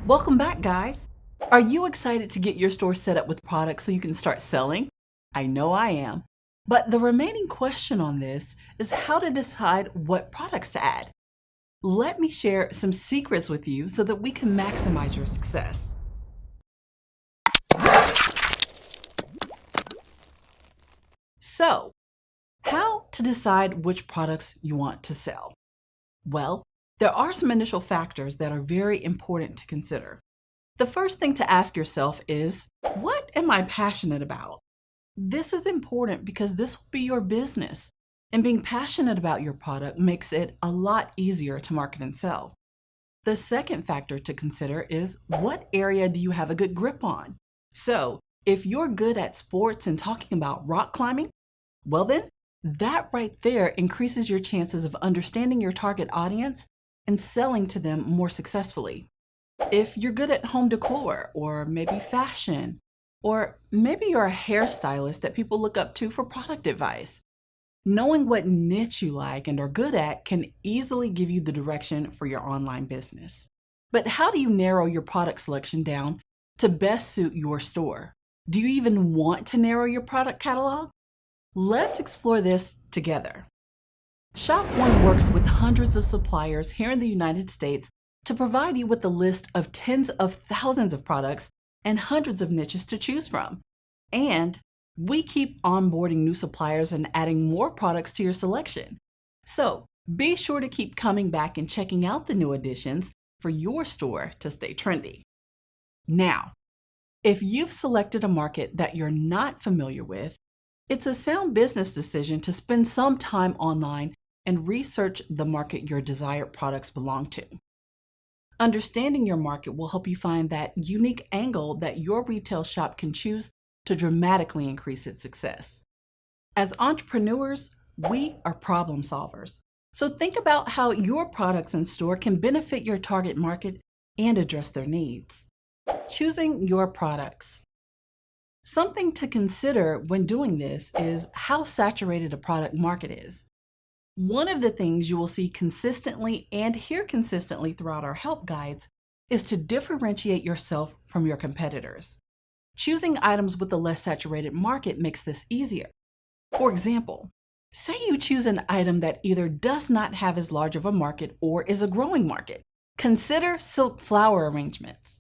Welcome back, guys. Are you excited to get your store set up with products so you can start selling? I know I am. But the remaining question on this is how to decide what products to add. Let me share some secrets with you so that we can maximize your success. So, how to decide which products you want to sell? Well, there are some initial factors that are very important to consider. The first thing to ask yourself is, what am I passionate about? This is important because this will be your business, and being passionate about your product makes it a lot easier to market and sell. The second factor to consider is, what area do you have a good grip on? So, if you're good at sports and talking about rock climbing, well then, that right there increases your chances of understanding your target audience and selling to them more successfully. If you're good at home decor, or maybe fashion, or maybe you're a hairstylist that people look up to for product advice, knowing what niche you like and are good at can easily give you the direction for your online business. But how do you narrow your product selection down to best suit your store? Do you even want to narrow your product catalog? Let's explore this together. Shop One works with hundreds of suppliers here in the United States to provide you with a list of tens of thousands of products and hundreds of niches to choose from. And we keep onboarding new suppliers and adding more products to your selection. So be sure to keep coming back and checking out the new additions for your store to stay trendy. Now, if you've selected a market that you're not familiar with, it's a sound business decision to spend some time online and research the market your desired products belong to. Understanding your market will help you find that unique angle that your retail shop can choose to dramatically increase its success. As entrepreneurs, we are problem solvers. So think about how your products in store can benefit your target market and address their needs. Choosing your products. Something to consider when doing this is how saturated a product market is. One of the things you will see consistently and hear consistently throughout our help guides is to differentiate yourself from your competitors. Choosing items with a less saturated market makes this easier. For example, say you choose an item that either does not have as large of a market or is a growing market. Consider silk flower arrangements.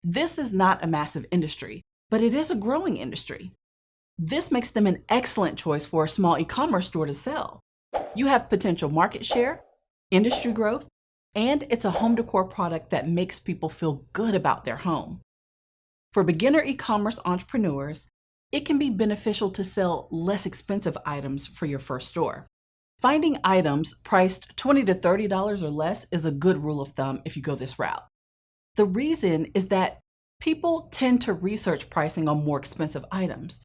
This is not a massive industry, but it is a growing industry. This makes them an excellent choice for a small e-commerce store to sell. You have potential market share, industry growth, and it's a home decor product that makes people feel good about their home. For beginner e-commerce entrepreneurs, it can be beneficial to sell less expensive items for your first store. Finding items priced $20 to $30 or less is a good rule of thumb if you go this route. The reason is that people tend to research pricing on more expensive items.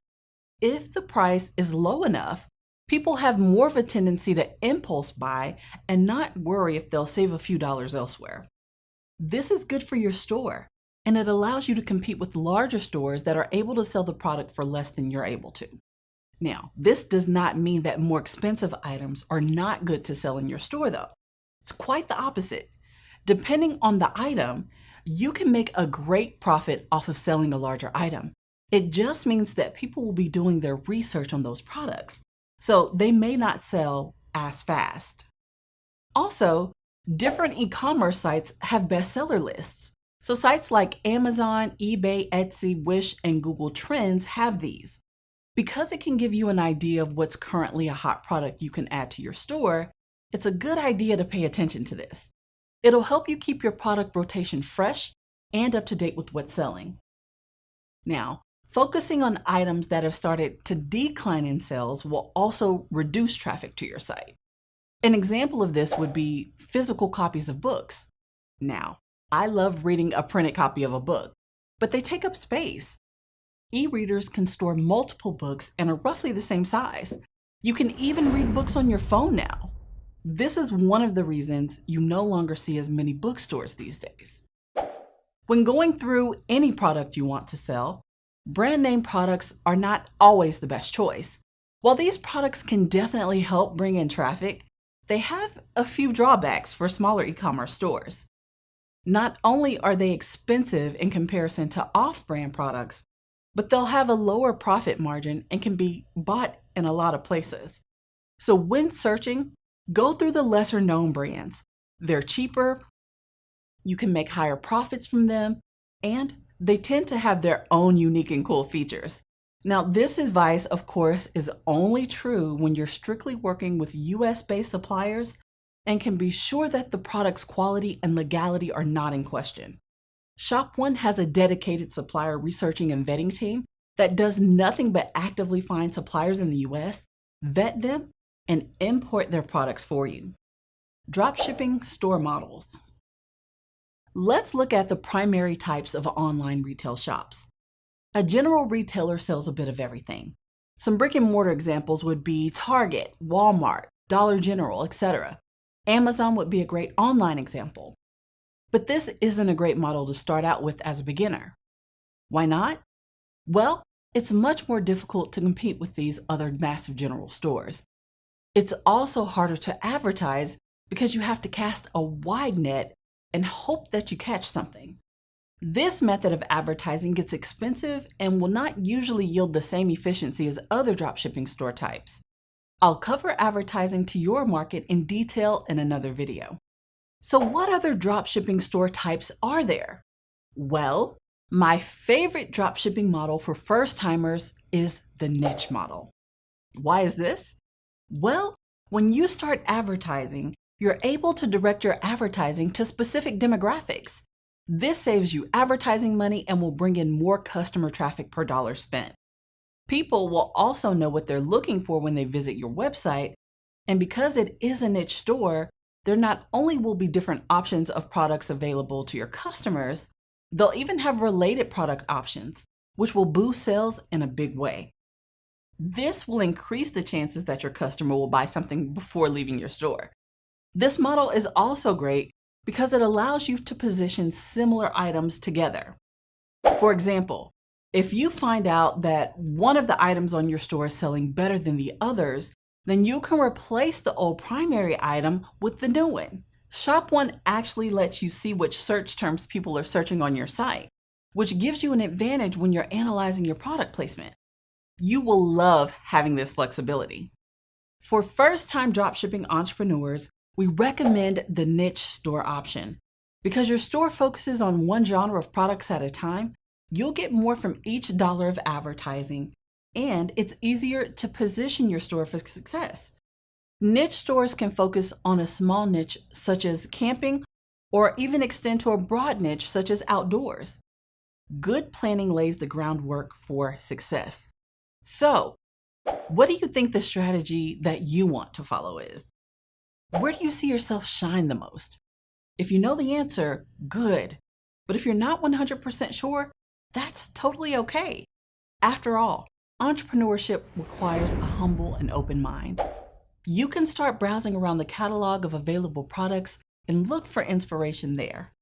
If the price is low enough, people have more of a tendency to impulse buy and not worry if they'll save a few dollars elsewhere. This is good for your store, and it allows you to compete with larger stores that are able to sell the product for less than you're able to. Now, this does not mean that more expensive items are not good to sell in your store, though. It's quite the opposite. Depending on the item, you can make a great profit off of selling a larger item. It just means that people will be doing their research on those products, so they may not sell as fast. Also, different e-commerce sites have bestseller lists. So sites like Amazon, eBay, Etsy, Wish, and Google Trends have these. Because it can give you an idea of what's currently a hot product you can add to your store, it's a good idea to pay attention to this. It'll help you keep your product rotation fresh and up to date with what's selling. Now, focusing on items that have started to decline in sales will also reduce traffic to your site. An example of this would be physical copies of books. Now, I love reading a printed copy of a book, but they take up space. E-readers can store multiple books and are roughly the same size. You can even read books on your phone now. This is one of the reasons you no longer see as many bookstores these days. When going through any product you want to sell, brand name products are not always the best choice. While these products can definitely help bring in traffic, they have a few drawbacks for smaller e-commerce stores. Not only are they expensive in comparison to off-brand products, but they'll have a lower profit margin and can be bought in a lot of places. So when searching, go through the lesser known brands. They're cheaper, you can make higher profits from them, and they tend to have their own unique and cool features. Now, this advice, of course, is only true when you're strictly working with US-based suppliers and can be sure that the product's quality and legality are not in question. ShopOne has a dedicated supplier researching and vetting team that does nothing but actively find suppliers in the US, vet them, and import their products for you. Dropshipping store models. Let's look at the primary types of online retail shops. A general retailer sells a bit of everything. Some brick and mortar examples would be Target, Walmart, Dollar General, etc. Amazon would be a great online example. But this isn't a great model to start out with as a beginner. Why not? Well, it's much more difficult to compete with these other massive general stores. It's also harder to advertise because you have to cast a wide net and hope that you catch something. This method of advertising gets expensive and will not usually yield the same efficiency as other dropshipping store types. I'll cover advertising to your market in detail in another video. So what other dropshipping store types are there? Well, my favorite dropshipping model for first-timers is the niche model. Why is this? Well, when you start advertising, you're able to direct your advertising to specific demographics. This saves you advertising money and will bring in more customer traffic per dollar spent. People will also know what they're looking for when they visit your website, and because it is a niche store, there not only will be different options of products available to your customers, they'll even have related product options, which will boost sales in a big way. This will increase the chances that your customer will buy something before leaving your store. This model is also great because it allows you to position similar items together. For example, if you find out that one of the items on your store is selling better than the others, then you can replace the old primary item with the new one. ShopOne actually lets you see which search terms people are searching on your site, which gives you an advantage when you're analyzing your product placement. You will love having this flexibility. For first-time dropshipping entrepreneurs, we recommend the niche store option. Because your store focuses on one genre of products at a time, you'll get more from each dollar of advertising, and it's easier to position your store for success. Niche stores can focus on a small niche such as camping, or even extend to a broad niche such as outdoors. Good planning lays the groundwork for success. So, what do you think the strategy that you want to follow is? Where do you see yourself shine the most? If you know the answer, good. But if you're not 100% sure, that's totally okay. After all, entrepreneurship requires a humble and open mind. You can start browsing around the catalog of available products and look for inspiration there.